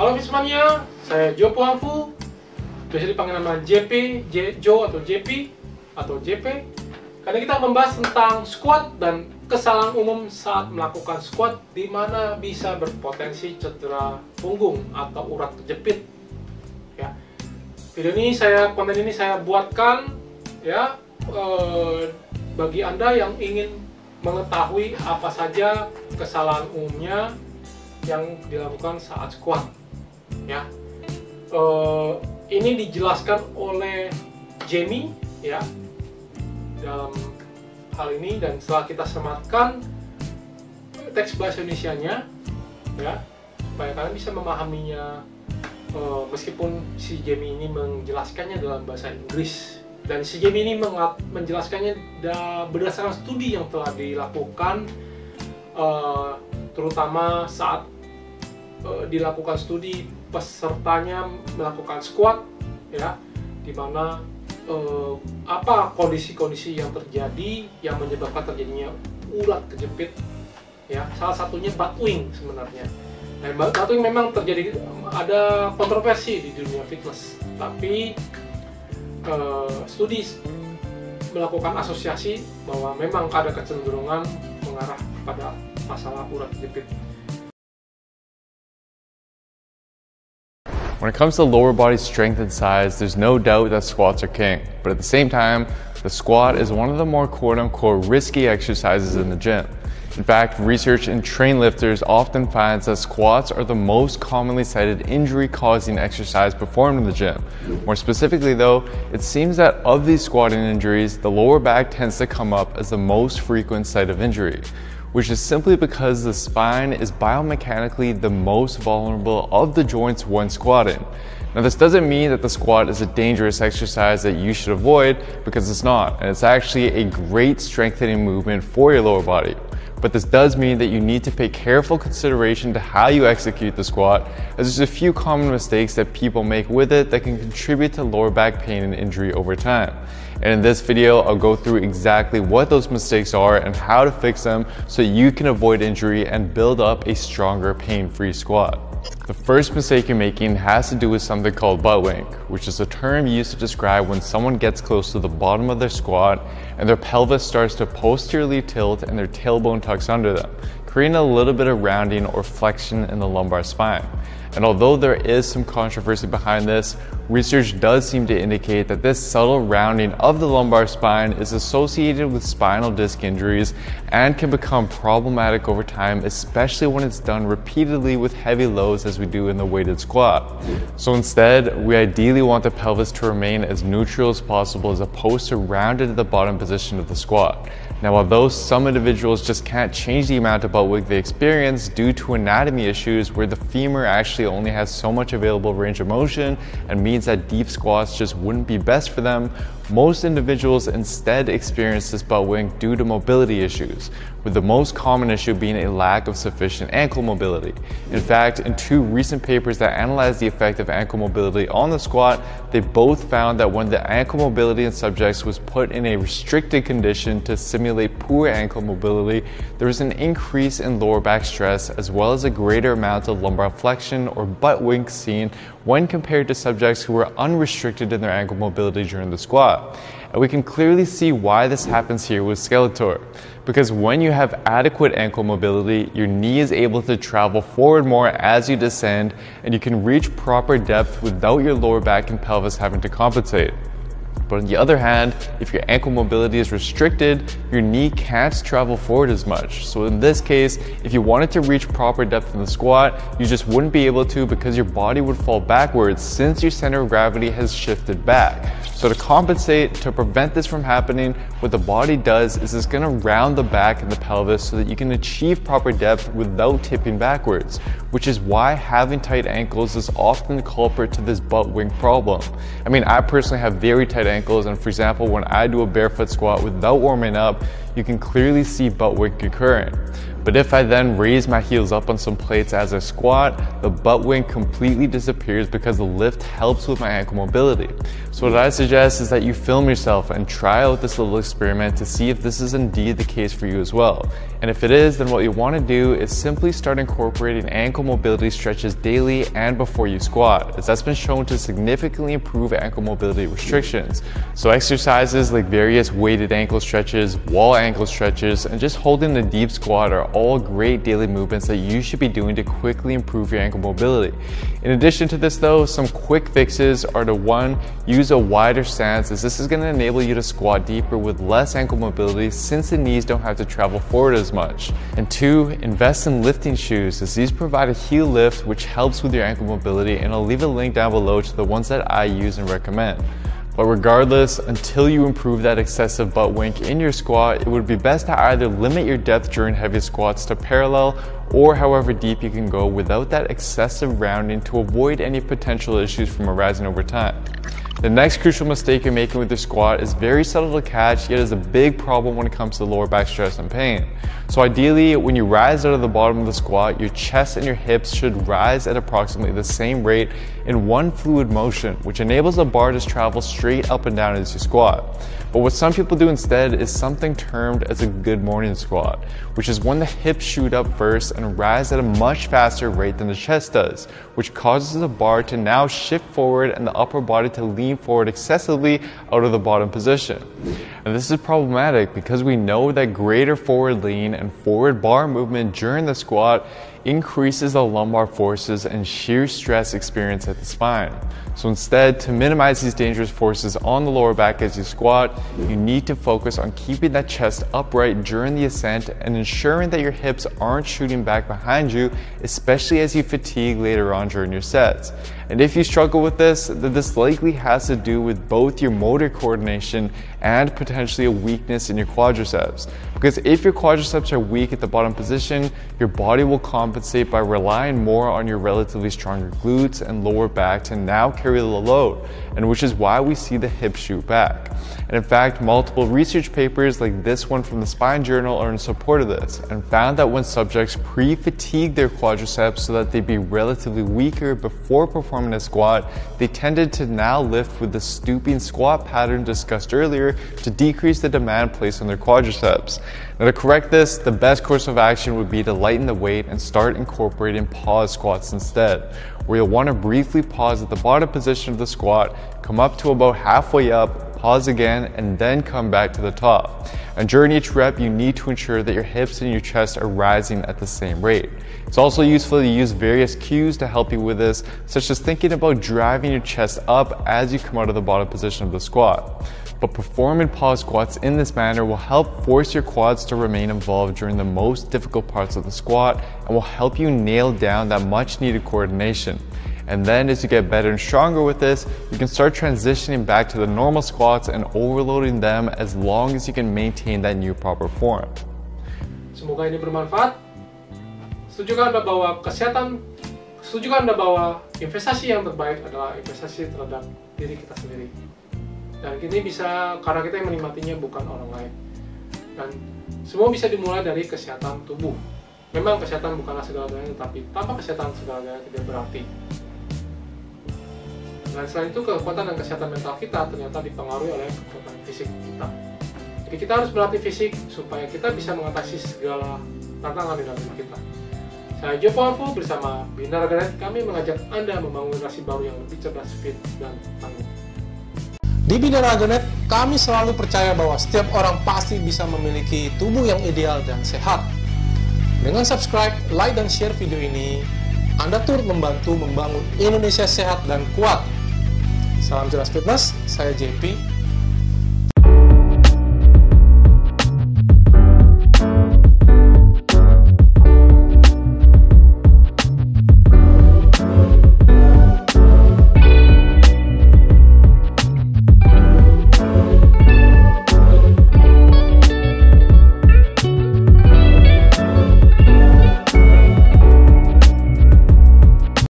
Halo Fismania, saya Jo Puangfu, biasa dipanggil nama JP, Jo atau JP atau JP. Karena kita membahas tentang squat dan kesalahan umum saat melakukan squat, di mana bisa berpotensi cedera punggung atau urat kejepit. Ya, konten ini saya buatkan ya bagi Anda yang ingin mengetahui apa saja kesalahan umumnya yang dilakukan saat squat. Ya, ini dijelaskan oleh Jamie ya dalam hal ini, dan setelah kita sematkan teks bahasa Indonesianya ya supaya kalian bisa memahaminya, meskipun si Jamie ini menjelaskannya dalam bahasa Inggris, dan si Jamie ini menjelaskannya berdasarkan studi yang telah dilakukan, terutama saat dilakukan studi pesertanya melakukan squat ya, dimana apa kondisi-kondisi yang terjadi yang menyebabkan terjadinya urat kejepit ya, salah satunya butt wing sebenarnya. Nah, butt wing memang terjadi, ada kontroversi di dunia fitness, tapi studi melakukan asosiasi bahwa memang ada kecenderungan mengarah pada masalah urat kejepit. When it comes to lower body strength and size, there's no doubt that squats are king. But at the same time, the squat is one of the more quote-unquote risky exercises in the gym. In fact, research in train lifters often finds that squats are the most commonly cited injury-causing exercise performed in the gym. More specifically though, it seems that of these squatting injuries, the lower back tends to come up as the most frequent site of injury, which is simply because the spine is biomechanically the most vulnerable of the joints when squatting. Now, this doesn't mean that the squat is a dangerous exercise that you should avoid, because it's not, and it's actually a great strengthening movement for your lower body. But this does mean that you need to pay careful consideration to how you execute the squat, as there's a few common mistakes that people make with it that can contribute to lower back pain and injury over time. And in this video, I'll go through exactly what those mistakes are and how to fix them so you can avoid injury and build up a stronger pain-free squat. The first mistake you're making has to do with something called butt wink, which is a term used to describe when someone gets close to the bottom of their squat and their pelvis starts to posteriorly tilt and their tailbone tucks under them, creating a little bit of rounding or flexion in the lumbar spine. And although there is some controversy behind this, research does seem to indicate that this subtle rounding of the lumbar spine is associated with spinal disc injuries and can become problematic over time, especially when it's done repeatedly with heavy loads as we do in the weighted squat. So instead, we ideally want the pelvis to remain as neutral as possible, as opposed to rounded at the bottom position of the squat. Now, although some individuals just can't change the amount of butt wink they experience due to anatomy issues where the femur actually only has so much available range of motion and means that deep squats just wouldn't be best for them, most individuals instead experience this butt wink due to mobility issues, with the most common issue being a lack of sufficient ankle mobility. In fact, in two recent papers that analyzed the effect of ankle mobility on the squat, they both found that when the ankle mobility in subjects was put in a restricted condition to simulate poor ankle mobility, there was an increase in lower back stress as well as a greater amount of lumbar flexion or butt wink seen when compared to subjects who were unrestricted in their ankle mobility during the squat. And we can clearly see why this happens here with Skeletor, because when you have adequate ankle mobility, your knee is able to travel forward more as you descend, and you can reach proper depth without your lower back and pelvis having to compensate. But on the other hand, if your ankle mobility is restricted, your knee can't travel forward as much. So in this case, if you wanted to reach proper depth in the squat, you just wouldn't be able to, because your body would fall backwards since your center of gravity has shifted back. So to compensate, to prevent this from happening, what the body does is it's going to round the back and the pelvis so that you can achieve proper depth without tipping backwards, which is why having tight ankles is often the culprit to this butt wink problem. I mean, I personally have very tight ankles, and for example, when I do a barefoot squat without warming up, you can clearly see butt wink occurring. But if I then raise my heels up on some plates as I squat, the butt wing completely disappears because the lift helps with my ankle mobility. So what I suggest is that you film yourself and try out this little experiment to see if this is indeed the case for you as well. And if it is, then what you want to do is simply start incorporating ankle mobility stretches daily and before you squat, as that's been shown to significantly improve ankle mobility restrictions. So exercises like various weighted ankle stretches, wall ankle stretches, and just holding a deep squat are all great daily movements that you should be doing to quickly improve your ankle mobility. In addition to this though, some quick fixes are to 1, use a wider stance, as this is going to enable you to squat deeper with less ankle mobility since the knees don't have to travel forward as much. And 2, invest in lifting shoes, as these provide a heel lift which helps with your ankle mobility, and I'll leave a link down below to the ones that I use and recommend. But regardless, until you improve that excessive butt wink in your squat, it would be best to either limit your depth during heavy squats to parallel or however deep you can go without that excessive rounding to avoid any potential issues from arising over time. The next crucial mistake you're making with your squat is very subtle to catch, yet is a big problem when it comes to lower back stress and pain. So ideally, when you rise out of the bottom of the squat, your chest and your hips should rise at approximately the same rate in one fluid motion, which enables the bar to travel straight up and down as you squat. But what some people do instead is something termed as a good morning squat, which is when the hips shoot up first and rise at a much faster rate than the chest does, which causes the bar to now shift forward and the upper body to lean forward excessively out of the bottom position. And this is problematic because we know that greater forward lean and forward bar movement during the squat increases the lumbar forces and shear stress experienced at the spine. So instead, to minimize these dangerous forces on the lower back as you squat, you need to focus on keeping that chest upright during the ascent and ensuring that your hips aren't shooting back behind you, especially as you fatigue later on during your sets. And if you struggle with this, then this likely has to do with both your motor coordination and potentially a weakness in your quadriceps. Because if your quadriceps are weak at the bottom position, your body will compensate by relying more on your relatively stronger glutes and lower back to now carry the load, and which is why we see the hips shoot back. And in fact, multiple research papers like this one from the Spine Journal are in support of this, and found that when subjects pre-fatigue their quadriceps so that they be relatively weaker before performing a squat, they tended to now lift with the stooping squat pattern discussed earlier to decrease the demand placed on their quadriceps. Now to correct this, the best course of action would be to lighten the weight and start incorporating pause squats instead, where you'll want to briefly pause at the bottom position of the squat, come up to about halfway up, pause again, and then come back to the top. And during each rep, you need to ensure that your hips and your chest are rising at the same rate. It's also useful to use various cues to help you with this, such as thinking about driving your chest up as you come out of the bottom position of the squat. But performing pause squats in this manner will help force your quads to remain involved during the most difficult parts of the squat and will help you nail down that much needed coordination. And then as you get better and stronger with this, you can start transitioning back to the normal squats and overloading them as long as you can maintain that new proper form. Semoga ini bermanfaat. Setujukah Anda bahwa investasi yang terbaik adalah investasi terhadap diri kita sendiri. Dan ini bisa karena kita yang menikmatinya, bukan orang lain. Dan semua bisa dimulai dari kesehatan tubuh. Memang kesehatan bukanlah segala-galanya, tetapi tanpa kesehatan segala-galanya tidak berarti. Dan selain itu, kekuatan dan kesehatan mental kita ternyata dipengaruhi oleh kekuatan fisik kita. Jadi kita harus berlatih fisik supaya kita bisa mengatasi segala tantangan di dalam hidup kita. Saya Jopo bersama BINARAGA.NET, kami mengajak Anda membangun generasi baru yang lebih cerdas, fit, dan tangguh. Di BINARAGA.NET, kami selalu percaya bahwa setiap orang pasti bisa memiliki tubuh yang ideal dan sehat. Dengan subscribe, like, dan share video ini, Anda turut membantu membangun Indonesia sehat dan kuat. Salam cerdas fitness, saya JP.